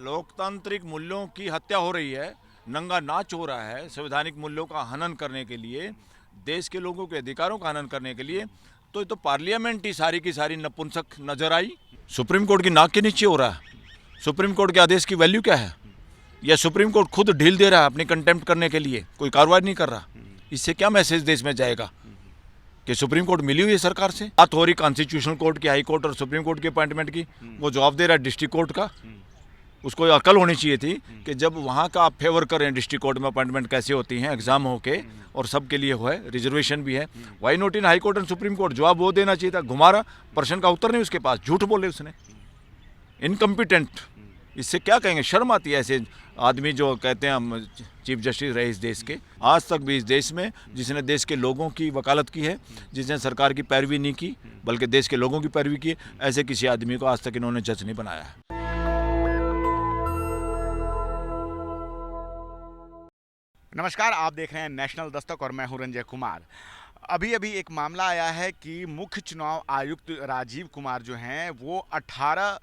लोकतांत्रिक मूल्यों की हत्या हो रही है, नंगा नाच हो रहा है संवैधानिक मूल्यों का हनन करने के लिए, देश के लोगों के अधिकारों का हनन करने के लिए, तो ये तो पार्लियामेंट ही सारी की सारी नपुंसक नजर आई। सुप्रीम कोर्ट की नाक के नीचे हो रहा है। सुप्रीम कोर्ट के आदेश की वैल्यू क्या है? या सुप्रीम कोर्ट खुद ढील दे रहा है अपनी कंटेम्प्ट करने के लिए, कोई कार्रवाई नहीं कर रहा। इससे क्या मैसेज देश में जाएगा कि सुप्रीम कोर्ट मिली हुई है सरकार से? बात हो रही कॉन्स्टिट्यूशनल कोर्ट की, हाई कोर्ट और सुप्रीम कोर्ट के अपॉइंटमेंट की, वो जवाब दे रहा है डिस्ट्रिक्ट कोर्ट का। उसको अकल होनी चाहिए थी कि जब वहाँ का आप फेवर करें, डिस्ट्रिक्ट कोर्ट में अपॉइंटमेंट कैसे होती हैं, एग्जाम होके और सबके लिए हो है, रिजर्वेशन भी है। Why not in high court and supreme court? जवाब वो देना चाहिए था। घुमा रहा, प्रश्न का उत्तर नहीं उसके पास, झूठ बोले उसने, इनकम्पिटेंट। इससे क्या कहेंगे? शर्म आती है ऐसे आदमी जो कहते हैं हम चीफ जस्टिस रहे इस देश के। आज तक भी इस देश में जिसने देश के लोगों की वकालत की है, जिसने सरकार की पैरवी नहीं की बल्कि देश के लोगों की पैरवी की, ऐसे किसी आदमी को आज तक इन्होंने जज नहीं बनाया है। नमस्कार, आप देख रहे हैं नेशनल दस्तक और मैं हूं रंजय कुमार। अभी एक मामला आया है कि मुख्य चुनाव आयुक्त राजीव कुमार जो हैं वो 18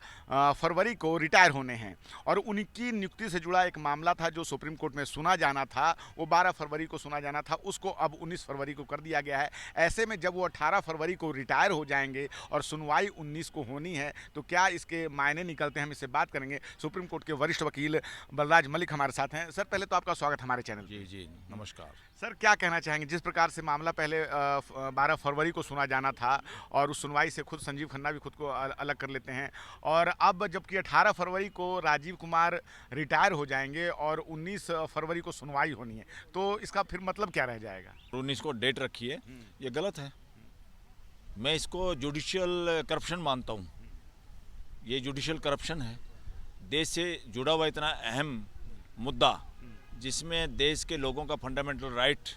फरवरी को रिटायर होने हैं और उनकी नियुक्ति से जुड़ा एक मामला था जो सुप्रीम कोर्ट में सुना जाना था, वो 12 फरवरी को सुना जाना था, उसको अब 19 फरवरी को कर दिया गया है। ऐसे में जब वो 18 फरवरी को रिटायर हो जाएंगे और सुनवाई 19 को होनी है, तो क्या इसके मायने निकलते हैं, हम इससे बात करेंगे। सुप्रीम कोर्ट के वरिष्ठ वकील बलराज मलिक हमारे साथ हैं। सर, पहले तो आपका स्वागत हमारे चैनल। जी नमस्कार। सर, क्या कहना चाहेंगे? जिस प्रकार से मामला पहले 12 फरवरी को सुना जाना था और उस सुनवाई से खुद संजीव खन्ना भी खुद को अलग कर लेते हैं, और अब जबकि 18 फरवरी को राजीव कुमार रिटायर हो जाएंगे और 19 फरवरी को सुनवाई होनी है, तो इसका फिर मतलब क्या रह जाएगा? 19 को डेट रखी है, ये गलत है। मैं इसको जुडिशियल करप्शन मानता हूँ। ये जुडिशियल करप्शन है। देश से जुड़ा हुआ इतना अहम मुद्दा जिसमें देश के लोगों का फंडामेंटल राइट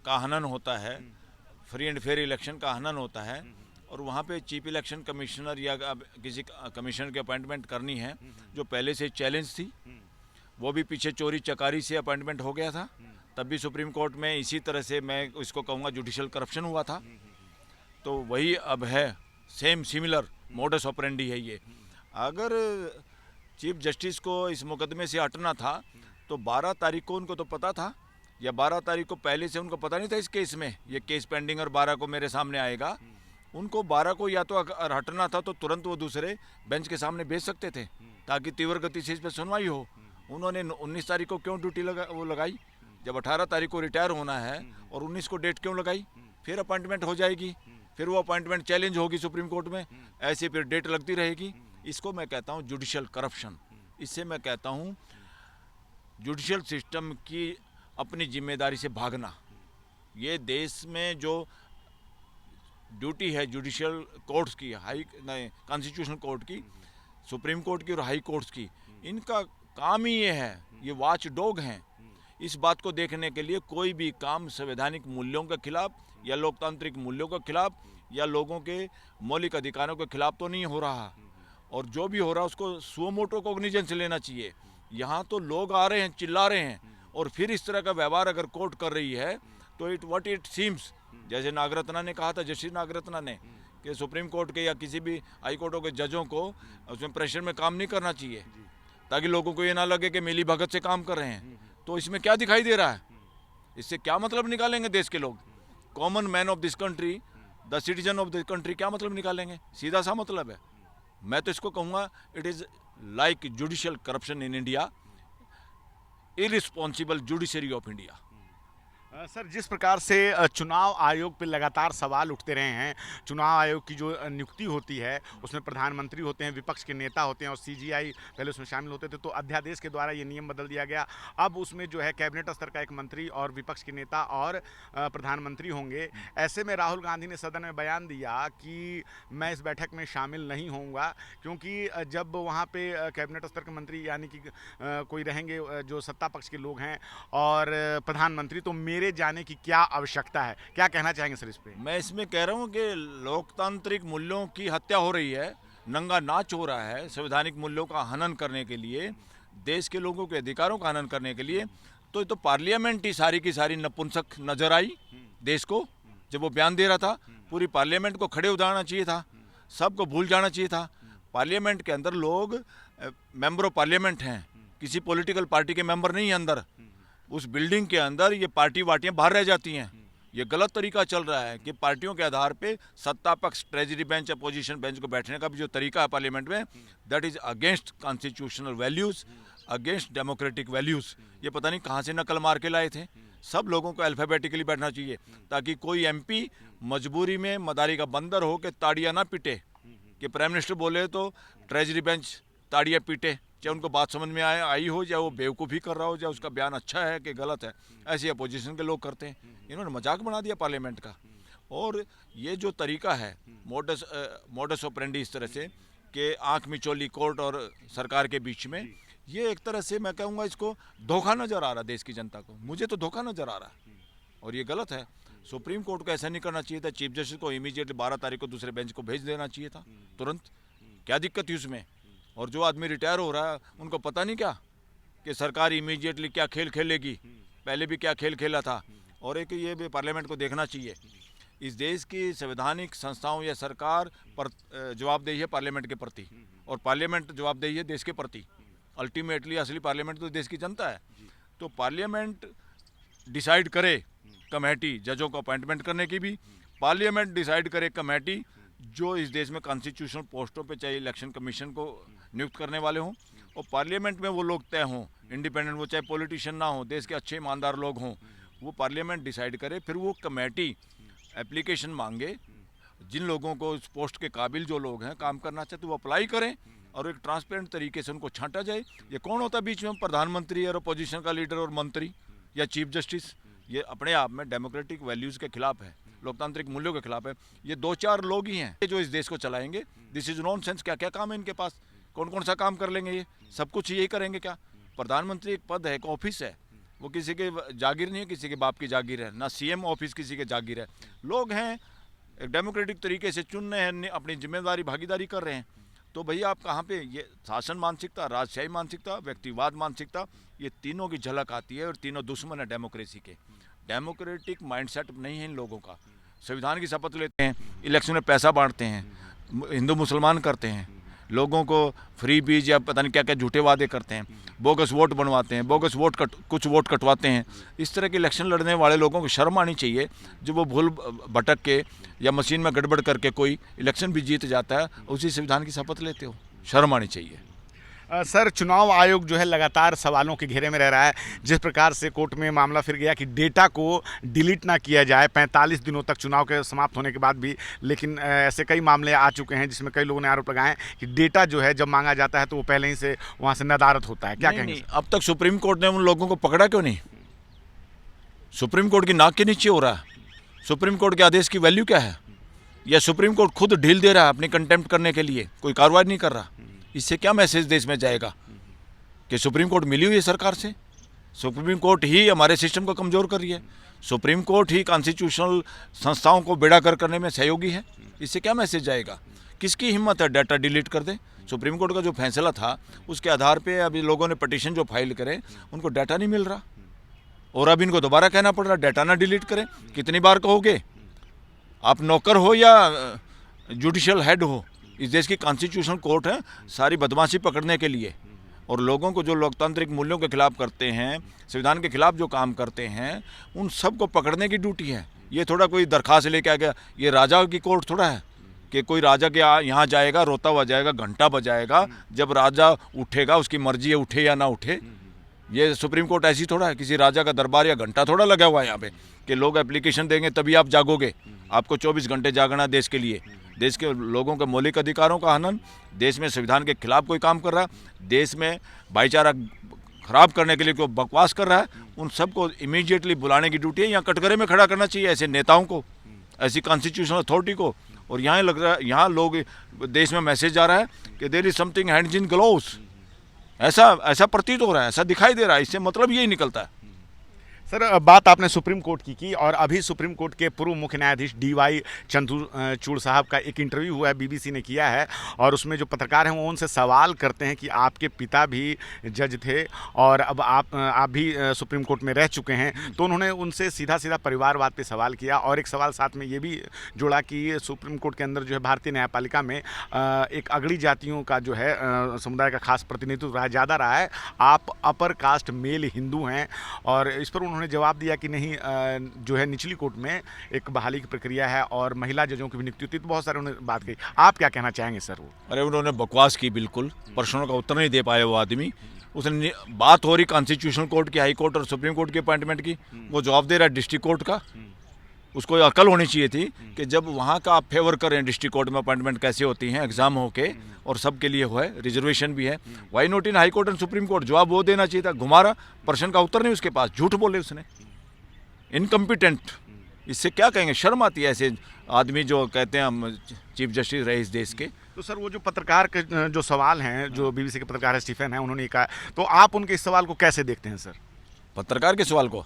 का हनन होता है, फ्री एंड फेयर इलेक्शन का हनन होता है, और वहाँ पे चीफ इलेक्शन कमिश्नर या किसी कमिश्नर की अपॉइंटमेंट करनी है जो पहले से चैलेंज थी। वो भी पीछे चोरी चकारी से अपॉइंटमेंट हो गया था, तब भी सुप्रीम कोर्ट में इसी तरह से मैं इसको कहूँगा जुडिशियल करप्शन हुआ था। तो वही अब है, सेम सिमिलर मोडस ऑपरेंडी है ये। अगर चीफ जस्टिस को इस मुकदमे से हटना था तो 12 तारीख को उनको तो पता था, या 12 तारीख को पहले से उनको पता नहीं था इस केस में, ये केस पेंडिंग और 12 को मेरे सामने आएगा। उनको 12 को या तो अगर हटना था तो तुरंत वो दूसरे बेंच के सामने भेज सकते थे ताकि तीव्र गति से इस पर सुनवाई हो। उन्होंने 19 तारीख को क्यों ड्यूटी लगाई? जब 18 तारीख को रिटायर होना है और 19 को डेट क्यों लगाई? फिर अपॉइंटमेंट हो जाएगी, फिर वो अपॉइंटमेंट चैलेंज होगी सुप्रीम कोर्ट में, ऐसे फिर डेट लगती रहेगी। इसको मैं कहता हूँ जुडिशियल करप्शन। इससे मैं कहता हूँ जुडिशियल सिस्टम की अपनी जिम्मेदारी से भागना। ये देश में जो ड्यूटी है जुडिशियल कोर्ट्स की, कॉन्स्टिट्यूशनल कोर्ट की, सुप्रीम कोर्ट की और हाई कोर्ट्स की, इनका काम ही ये है, ये वॉच डॉग हैं। इस बात को देखने के लिए कोई भी काम संवैधानिक मूल्यों के खिलाफ या लोकतांत्रिक मूल्यों के खिलाफ या लोगों के मौलिक अधिकारों के खिलाफ तो नहीं हो रहा, और जो भी हो रहा है उसको सुओ मोटो कॉग्निजेंस लेना चाहिए। यहाँ तो लोग आ रहे हैं, चिल्ला रहे हैं, और फिर इस तरह का व्यवहार अगर कोर्ट कर रही है तो इट सीम्स, जैसे नागरत्ना ने कहा था, जस्टिस नागरत्ना ने, कि सुप्रीम कोर्ट के या किसी भी हाई कोर्टों के जजों को उसमें प्रेशर में काम नहीं करना चाहिए ताकि लोगों को ये ना लगे कि मिली भगत से काम कर रहे हैं। तो इसमें क्या दिखाई दे रहा है? इससे क्या मतलब निकालेंगे देश के लोग? Common man of this country, the citizen of this country, क्या मतलब निकालेंगे? सीधा सा मतलब है। मैं तो इसको कहूँगा it is like judicial corruption in India, irresponsible judiciary of India. Sir, जिस प्रकार से चुनाव आयोग पे लगातार सवाल उठते रहे हैं, चुनाव आयोग की जो नियुक्ति होती है उसमें प्रधानमंत्री होते हैं, विपक्ष के नेता होते हैं और सीजीआई पहले उसमें शामिल होते थे, तो अध्यादेश के द्वारा ये नियम बदल दिया गया। अब उसमें जो है कैबिनेट स्तर का एक मंत्री और विपक्ष के नेता और प्रधानमंत्री होंगे। ऐसे में राहुल गांधी ने सदन में बयान दिया कि मैं इस बैठक में शामिल नहीं होऊंगा, क्योंकि जब वहाँ पे कैबिनेट स्तर के मंत्री यानी कि कोई रहेंगे जो सत्ता पक्ष के लोग हैं और प्रधानमंत्री, तो मेरे जाने की क्या आवश्यकता है? क्या कहना चाहेंगे सर इस पे? मैं इसमें कह रहा हूँ कि लोकतांत्रिक मूल्यों की हत्या हो रही है, नंगा नाच हो रहा है संवैधानिक मूल्यों का हनन करने के लिए, देश के लोगों के अधिकारों का हनन करने के लिए। तो ये तो पार्लियामेंट ही सारी की सारी नपुंसक नजर आई देश को। जब वो बयान दे रहा था, पूरी पार्लियामेंट को खड़े हो जाना चाहिए था, सबको भूल जाना चाहिए था। पार्लियामेंट के अंदर लोग मेंबर ऑफ पार्लियामेंट हैं, किसी पॉलिटिकल पार्टी के मेंबर नहीं है अंदर। उस बिल्डिंग के अंदर ये पार्टी वार्टियाँ बाहर रह जाती हैं। ये गलत तरीका चल रहा है कि पार्टियों के आधार पे सत्ता पक्ष, ट्रेजरी बेंच, अपोजिशन बेंच को बैठने का भी जो तरीका है पार्लियामेंट में, that is against constitutional values, against democratic values. ये पता नहीं कहाँ से नकल मार के लाए थे। सब लोगों को अल्फ़ाबेटिकली बैठना चाहिए ताकि कोई एमपी मजबूरी में मदारी का बंदर हो के ताड़ियाँ ना पीटे, कि प्राइम मिनिस्टर बोले तो ट्रेजरी बेंच ताड़ियाँ पीटे, चाहे उनको बात समझ में आई हो, चाहे वो बेवकूफ़ी कर रहा हो, चाहे उसका बयान अच्छा है कि गलत है। ऐसी अपोजिशन के लोग करते हैं। इन्होंने मजाक बना दिया पार्लियामेंट का। और ये जो तरीका है मोडस ऑपरेंडी इस तरह से कि आँख मिचौली कोर्ट और सरकार के बीच में, ये एक तरह से मैं कहूँगा इसको धोखा नज़र आ रहा है देश की जनता को। मुझे तो धोखा नज़र आ रहा है और ये गलत है। सुप्रीम कोर्ट को ऐसा नहीं करना चाहिए था। चीफ जस्टिस को इमीडिएटली 12 तारीख को दूसरे बेंच को भेज देना चाहिए था तुरंत। क्या दिक्कत थी उसमें? और जो आदमी रिटायर हो रहा है उनको पता नहीं क्या कि सरकार इमीडिएटली क्या खेल खेलेगी, पहले भी क्या खेल खेला था। और एक ये भी पार्लियामेंट को देखना चाहिए, इस देश की संवैधानिक संस्थाओं या सरकार पर जवाबदेही है पार्लियामेंट के प्रति, और पार्लियामेंट जवाबदेही है देश के प्रति। अल्टीमेटली असली पार्लियामेंट तो देश की जनता है। तो पार्लियामेंट डिसाइड करे कमेटी जजों को अपॉइंटमेंट करने की भी, पार्लियामेंट डिसाइड करे कमेटी जो इस देश में कॉन्स्टिट्यूशनल पोस्टों पे चाहे इलेक्शन कमीशन को नियुक्त करने वाले हों, और पार्लियामेंट में वो लोग तय हों इंडिपेंडेंट, वो चाहे पॉलिटिशियन ना हो, देश के अच्छे ईमानदार लोग हों, वो पार्लियामेंट डिसाइड करे। फिर वो कमेटी एप्लीकेशन मांगे, जिन लोगों को इस पोस्ट के काबिल जो लोग हैं काम करना चाहते वो अप्लाई करें, और एक ट्रांसपेरेंट तरीके से उनको छांटा जाए। ये कौन होता है बीच में? प्रधानमंत्री और अपोजिशन का लीडर और मंत्री या चीफ जस्टिस। ये अपने आप में डेमोक्रेटिक वैल्यूज़ के खिलाफ है, लोकतांत्रिक मूल्यों के खिलाफ है। ये 2-4 लोग ही हैं जो इस देश को चलाएंगे। This is nonsense. क्या क्या काम है इनके पास? कौन कौन सा काम कर लेंगे? ये सब कुछ यही करेंगे क्या? प्रधानमंत्री एक पद है, एक ऑफिस है, वो किसी के जागीर नहीं है, किसी के बाप की जागीर है ना। सीएम ऑफिस किसी के जागीर है। लोग हैं एक डेमोक्रेटिक तरीके से चुन रहे हैं, अपनी जिम्मेदारी भागीदारी कर रहे हैं। तो भैया आप कहाँ पे? ये शासन मानसिकता, राजशाही मानसिकता, व्यक्तिवाद मानसिकता, ये तीनों की झलक आती है और तीनों दुश्मन है डेमोक्रेसी के। डेमोक्रेटिक माइंडसेट नहीं है इन लोगों का। संविधान की शपथ लेते हैं, इलेक्शन में पैसा बांटते हैं, हिंदू मुसलमान करते हैं, लोगों को फ्री बीज या पता नहीं क्या क्या झूठे वादे करते हैं, बोगस वोट बनवाते हैं, बोगस वोट कुछ वोट कटवाते हैं। इस तरह के इलेक्शन लड़ने वाले लोगों को शर्म आनी चाहिए जो वो भूल भटक के या मशीन में गड़बड़ करके कोई इलेक्शन भी जीत जाता है, उसी संविधान की शपथ लेते हो। शर्म आनी चाहिए। सर, चुनाव आयोग जो है लगातार सवालों के घेरे में रह रहा है। जिस प्रकार से कोर्ट में मामला फिर गया कि डेटा को डिलीट ना किया जाए 45 दिनों तक चुनाव के समाप्त होने के बाद भी, लेकिन ऐसे कई मामले आ चुके हैं जिसमें कई लोगों ने आरोप लगाए कि डेटा जो है जब मांगा जाता है तो वो पहले ही से वहाँ से नदारद होता है। क्या कहेंगे? अब तक सुप्रीम कोर्ट ने उन लोगों को पकड़ा क्यों नहीं? सुप्रीम कोर्ट की नाक के नीचे हो रहा है। सुप्रीम कोर्ट के आदेश की वैल्यू क्या है? या सुप्रीम कोर्ट खुद ढील दे रहा है अपनी कंटेम्प्ट करने के लिए, कोई कार्रवाई नहीं कर रहा। इससे क्या मैसेज देश में जाएगा कि सुप्रीम कोर्ट मिली हुई है सरकार से? सुप्रीम कोर्ट ही हमारे सिस्टम को कमज़ोर कर रही है। सुप्रीम कोर्ट ही कॉन्स्टिट्यूशनल संस्थाओं को बेड़ागर करने में सहयोगी है। इससे क्या मैसेज जाएगा? किसकी हिम्मत है डाटा डिलीट कर दे? सुप्रीम कोर्ट का जो फैसला था उसके आधार पे अभी लोगों ने पिटीशन जो फाइल करे उनको डाटा नहीं मिल रहा, और अब इनको दोबारा कहना पड़ रहा डाटा ना डिलीट करें। कितनी बार कहोगे? आप नौकर हो या जुडिशियल हेड हो, इस देश की कॉन्स्टिट्यूशनल कोर्ट है सारी बदमाशी पकड़ने के लिए, और लोगों को जो लोकतांत्रिक मूल्यों के खिलाफ करते हैं, संविधान के खिलाफ जो काम करते हैं, उन सब को पकड़ने की ड्यूटी है। ये थोड़ा कोई दरखास्त लेके आ गया, ये राजा की कोर्ट थोड़ा है कि कोई राजा के यहाँ जाएगा, रोता बजाएगा, घंटा बजाएगा, जब राजा उठेगा उसकी मर्जी है उठे या ना उठे। ये सुप्रीम कोर्ट ऐसी थोड़ा है, किसी राजा का दरबार या घंटा थोड़ा लगा हुआ है यहाँ पे कि लोग एप्लीकेशन देंगे तभी आप जागोगे। आपको 24 घंटे जागना देश के लिए। देश के लोगों के मौलिक अधिकारों का हनन, देश में संविधान के खिलाफ कोई काम कर रहा है, देश में भाईचारा खराब करने के लिए कोई बकवास कर रहा है, उन सबको इमीडिएटली बुलाने की ड्यूटी है। यहाँ कटघरे में खड़ा करना चाहिए ऐसे नेताओं को, ऐसी कॉन्स्टिट्यूशनल अथॉरिटी को। और यहाँ लग रहा है, यहाँ लोग देश में मैसेज जा रहा है कि there is something hands in gloves. ऐसा प्रतीत हो रहा है, ऐसा दिखाई दे रहा है। इससे मतलब यही निकलता है। सर, बात आपने सुप्रीम कोर्ट की और अभी सुप्रीम कोर्ट के पूर्व मुख्य न्यायाधीश DY चंद्रचूड़ साहब का एक इंटरव्यू हुआ है, BBC ने किया है, और उसमें जो पत्रकार हैं वो उनसे सवाल करते हैं कि आपके पिता भी जज थे और अब आप भी सुप्रीम कोर्ट में रह चुके हैं, तो उन्होंने उनसे सीधा सीधा परिवारवाद पे सवाल किया और एक सवाल साथ में ये भी जोड़ा कि सुप्रीम कोर्ट के अंदर जो है भारतीय न्यायपालिका में एक अगड़ी जातियों का जो है समुदाय का खास प्रतिनिधित्व ज़्यादा रहा है, आप अपर कास्ट मेल हिंदू हैं, और इस पर उन्होंने जवाब दिया कि नहीं, जो है निचली कोर्ट में एक बहाली की प्रक्रिया है और महिला जजों की भी नियुक्ति होती है, तो बहुत सारे उन्होंने बात कही। आप क्या कहना चाहेंगे सर? वो अरे उन्होंने बकवास की, बिल्कुल प्रश्नों का उत्तर नहीं दे पाया वो आदमी। उसने बात हो रही कॉन्स्टिट्यूशनल कोर्ट की, हाई कोर्ट और सुप्रीम कोर्ट की अपॉइंटमेंट की, वो जवाब दे रहा है डिस्ट्रिक्ट कोर्ट का। उसको अकल होनी चाहिए थी कि जब वहाँ का आप फेवर करें, डिस्ट्रिक्ट कोर्ट में अपॉइंटमेंट कैसे होती हैं, एग्जाम होके और सबके लिए हो है, रिजर्वेशन भी है, why not in high court and supreme court? जवाब वो देना चाहिए था। घुमा रहा, प्रश्न का उत्तर नहीं उसके पास, झूठ बोले उसने, इनकम्पिटेंट। इससे क्या कहेंगे, शर्म आती है ऐसे आदमी जो कहते हैं हम चीफ जस्टिस रहे इस देश के। तो सर, वो जो पत्रकार के जो सवाल हैं, जो BBC के पत्रकार है स्टीफन है, उन्होंने कहा, तो आप उनके इस सवाल को कैसे देखते हैं सर? पत्रकार के सवाल को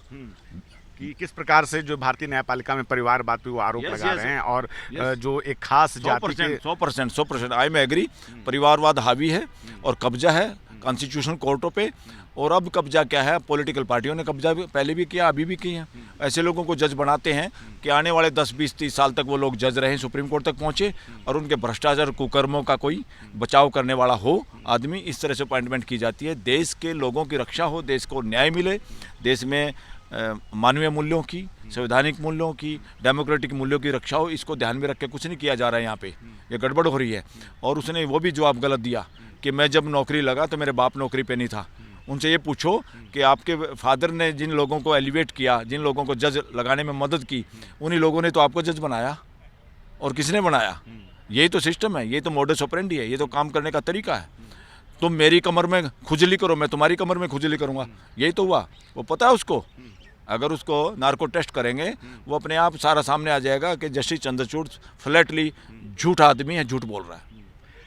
कि किस प्रकार से जो भारतीय न्यायपालिका में परिवारवाद पे वो आरोप लगा रहे हैं और जो एक खास जाति के 100% आई में एग्री, परिवारवाद हावी है और कब्जा है कॉन्स्टिट्यूशनल कोर्टों पे, और अब कब्जा क्या है, पॉलिटिकल पार्टियों ने कब्जा भी पहले भी किया, अभी भी किया। ऐसे लोगों को जज बनाते हैं कि आने वाले 10, 20, 30 साल तक वो लोग जज रहे, सुप्रीम कोर्ट तक पहुंचे और उनके भ्रष्टाचार कुकर्मों का कोई बचाव करने वाला हो आदमी। इस तरह से अपॉइंटमेंट की जाती है। देश के लोगों की रक्षा हो, देश को न्याय मिले, देश में मानवीय मूल्यों की, संवैधानिक मूल्यों की, डेमोक्रेटिक मूल्यों की रक्षा हो, इसको ध्यान में रख के कुछ नहीं किया जा रहा है यहाँ पे, ये गड़बड़ हो रही है। और उसने वो भी जवाब गलत दिया कि मैं जब नौकरी लगा तो मेरे बाप नौकरी पे नहीं था। उनसे ये पूछो कि आपके फादर ने जिन लोगों को एलिवेट किया, जिन लोगों को जज लगाने में मदद की, उन्हीं लोगों ने तो आपको जज बनाया। और किसने बनाया? यही तो सिस्टम है, ये तो मोडस ऑपरेंडी है, ये तो काम करने का तरीका है। तुम मेरी कमर में खुजली करो, मैं तुम्हारी कमर में खुजली करूँगा, यही तो हुआ। वो पता है उसको, अगर उसको नार्को टेस्ट करेंगे वो अपने आप सारा सामने आ जाएगा कि जस्टिस चंद्रचूड़ फ्लैटली झूठ आदमी है, झूठ बोल रहा है।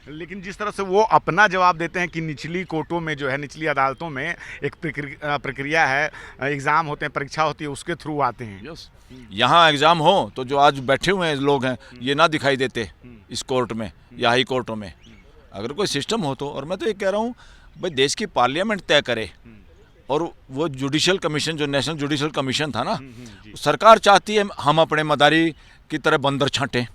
लेकिन जिस तरह से वो अपना जवाब देते हैं कि निचली कोर्टों में जो है, निचली अदालतों में एक प्रक्रिया है, एग्ज़ाम होते हैं, परीक्षा होती है, उसके थ्रू आते हैं। यहाँ एग्ज़ाम हो तो जो आज बैठे हुए हैं लोग हैं, ये ना दिखाई देते इस कोर्ट में या हाई कोर्टों में। अगर कोई सिस्टम हो तो, और मैं तो ये कह रहा हूँ भाई, देश की पार्लियामेंट तय करे, और वो जुडिशल कमीशन जो नेशनल जुडिशल कमीशन था ना, सरकार चाहती है हम अपने मदारी की तरह बंदर छांटें,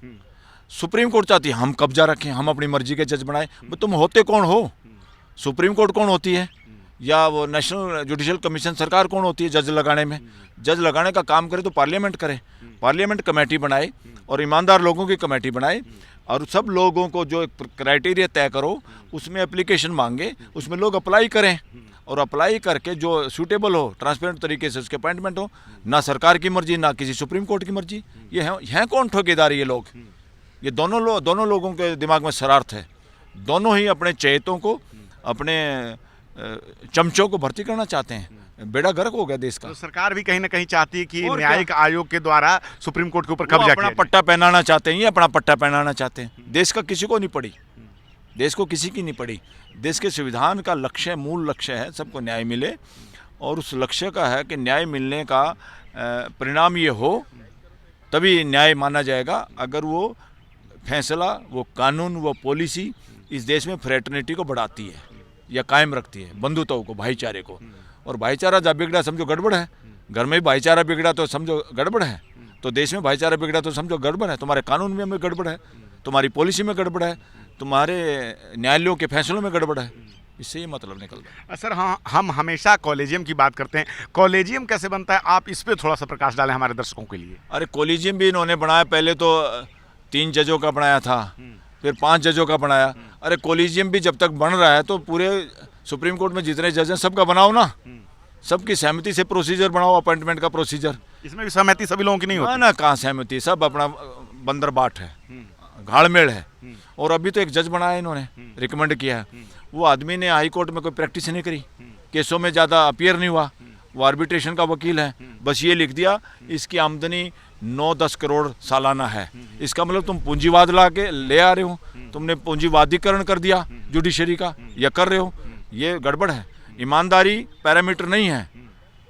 सुप्रीम कोर्ट चाहती है हम कब्जा रखें, हम अपनी मर्जी के जज बनाएं। तुम होते कौन हो? सुप्रीम कोर्ट कौन होती है, या वो नेशनल जुडिशल कमीशन सरकार कौन होती है जज लगाने में? जज लगाने का काम करे तो पार्लियामेंट करे, पार्लियामेंट कमेटी बनाए और ईमानदार लोगों की कमेटी बनाए, और सब लोगों को जो क्राइटेरिया तय करो, उसमें एप्लीकेशन मांगे, उसमें लोग अप्लाई करें, और अप्लाई करके जो सूटेबल हो, ट्रांसपेरेंट तरीके से उसके अपॉइंटमेंट हो। ना सरकार की मर्जी, ना किसी सुप्रीम कोर्ट की मर्जी। ये हैं कौन ठेकेदार? ये लोग, ये दोनों लोगों के दिमाग में शरारत है। दोनों ही अपने चहेतों को, अपने चमचों को भर्ती करना चाहते हैं। बेड़ा गर्क हो गया देश का। तो सरकार भी कहीं ना कहीं चाहती है कि न्यायिक आयोग के द्वारा सुप्रीम कोर्ट के ऊपर कब्जा अपना पट्टा पहनाना चाहते हैं, ये अपना पट्टा पहनाना चाहते हैं। देश का किसी को नहीं पड़ी, देश को किसी की नहीं पड़ी। देश के संविधान का लक्ष्य, मूल लक्ष्य है सबको न्याय मिले, और उस लक्ष्य का है कि न्याय मिलने का परिणाम ये हो, तभी न्याय माना जाएगा अगर वो फैसला, वो कानून, वो पॉलिसी इस देश में फ्रेटर्निटी को बढ़ाती है या कायम रखती है, बंधुताओं को, भाईचारे को। और भाईचारा जब बिगड़ा समझो गड़बड़ है। घर में भाईचारा बिगड़ा तो समझो गड़बड़ है, तो देश में भाईचारा बिगड़ा तो समझो गड़बड़ है। तुम्हारे कानून में गड़बड़ है, तुम्हारी पॉलिसी में गड़बड़ है, तुम्हारे न्यायालयों के फैसलों में गड़बड़ है। इससे ये मतलब निकलता है। सर, हाँ, हम हमेशा कॉलेजियम की बात करते हैं, कॉलेजियम कैसे बनता है? आप इस पर थोड़ा सा प्रकाश डालें हमारे दर्शकों के लिए। अरे कॉलेजियम भी इन्होंने बनाया, पहले तो 3 जजों का बनाया था, फिर 5 जजों का बनाया। अरे कॉलेजियम भी जब तक बन रहा है तो पूरे सुप्रीम कोर्ट में जितने जज हैं सबका बनाओ ना, सबकी सहमति से प्रोसीजर बनाओ, अपॉइंटमेंट का प्रोसीजर। इसमें भी सहमति सभी लोगों की नहीं होती ना, कहाँ सहमति, सब अपना बंदर बाट है, घाड़मेड़ है। और अभी तो एक जज बनाया इन्होंने, रिकमेंड किया है, वो आदमी ने हाई कोर्ट में कोई प्रैक्टिस नहीं करी, केसों में ज़्यादा अपीयर नहीं हुआ, वो आर्बिट्रेशन का वकील है, बस ये लिख दिया इसकी आमदनी 9-10 करोड़ सालाना है। इसका मतलब तुम पूंजीवाद ला के ले आ रहे हो, तुमने पूंजीवादीकरण कर दिया जुडिशरी का, या कर रहे हो। ये गड़बड़ है। ईमानदारी पैरामीटर नहीं है,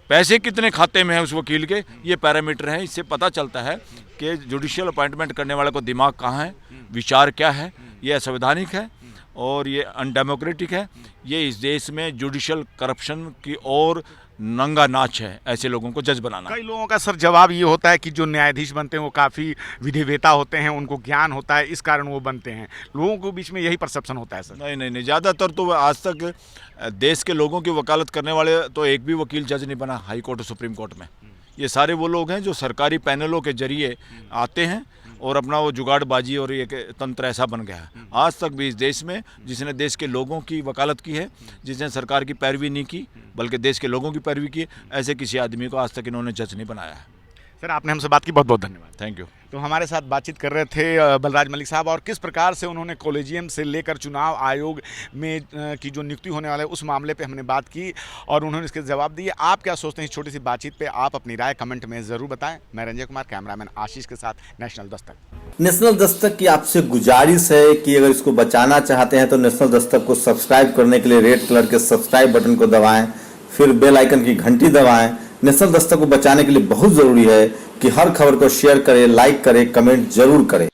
पैसे कितने खाते में है उस वकील के, ये पैरामीटर है। इससे पता चलता है कि जुडिशियल अपॉइंटमेंट करने वाले को दिमाग कहाँ है, विचार क्या है, ये असंवैधानिक है और ये अनडेमोक्रेटिक है। ये इस देश में जुडिशियल करप्शन की और नंगा नाच है ऐसे लोगों को जज बनाना। कई लोगों का सर जवाब ये होता है कि जो न्यायाधीश बनते हैं वो काफ़ी विधिवेता होते हैं, उनको ज्ञान होता है, इस कारण वो बनते हैं। लोगों के बीच में यही परसेप्शन होता है सर। नहीं नहीं नहीं, ज़्यादातर तो आज तक देश के लोगों की वकालत करने वाले तो एक भी वकील जज नहीं बना हाई कोर्ट और सुप्रीम कोर्ट में। ये सारे वो लोग हैं जो सरकारी पैनलों के जरिए आते हैं और अपना वो जुगाड़बाजी और ये तंत्र ऐसा बन गया है। आज तक भी इस देश में जिसने देश के लोगों की वकालत की है, जिसने सरकार की पैरवी नहीं की बल्कि देश के लोगों की पैरवी की, ऐसे किसी आदमी को आज तक इन्होंने जज नहीं बनाया है। सर आपने हमसे बात की, बहुत बहुत धन्यवाद। Thank you. तो हमारे साथ बातचीत कर रहे थे बलराज मलिक साहब, और किस प्रकार से उन्होंने कॉलेजियम से लेकर चुनाव आयोग में की जो नियुक्ति होने वाला है उस मामले पे हमने बात की और उन्होंने इसके जवाब दिए। आप क्या सोचते हैं इस छोटी सी बातचीत पे? आप अपनी राय कमेंट में ज़रूर बताएं। मैं रंजय कुमार, कैमरामैन आशीष के साथ, नेशनल दस्तक। नेशनल दस्तक की आपसे गुजारिश है कि अगर इसको बचाना चाहते हैं तो नेशनल दस्तक को सब्सक्राइब करने के लिए रेड कलर के सब्सक्राइब बटन को दबाएं, फिर बेल आइकन की घंटी दबाएं। नेशनल दस्तक को बचाने के लिए बहुत जरूरी है कि हर खबर को शेयर करें, लाइक करें, कमेंट जरूर करें।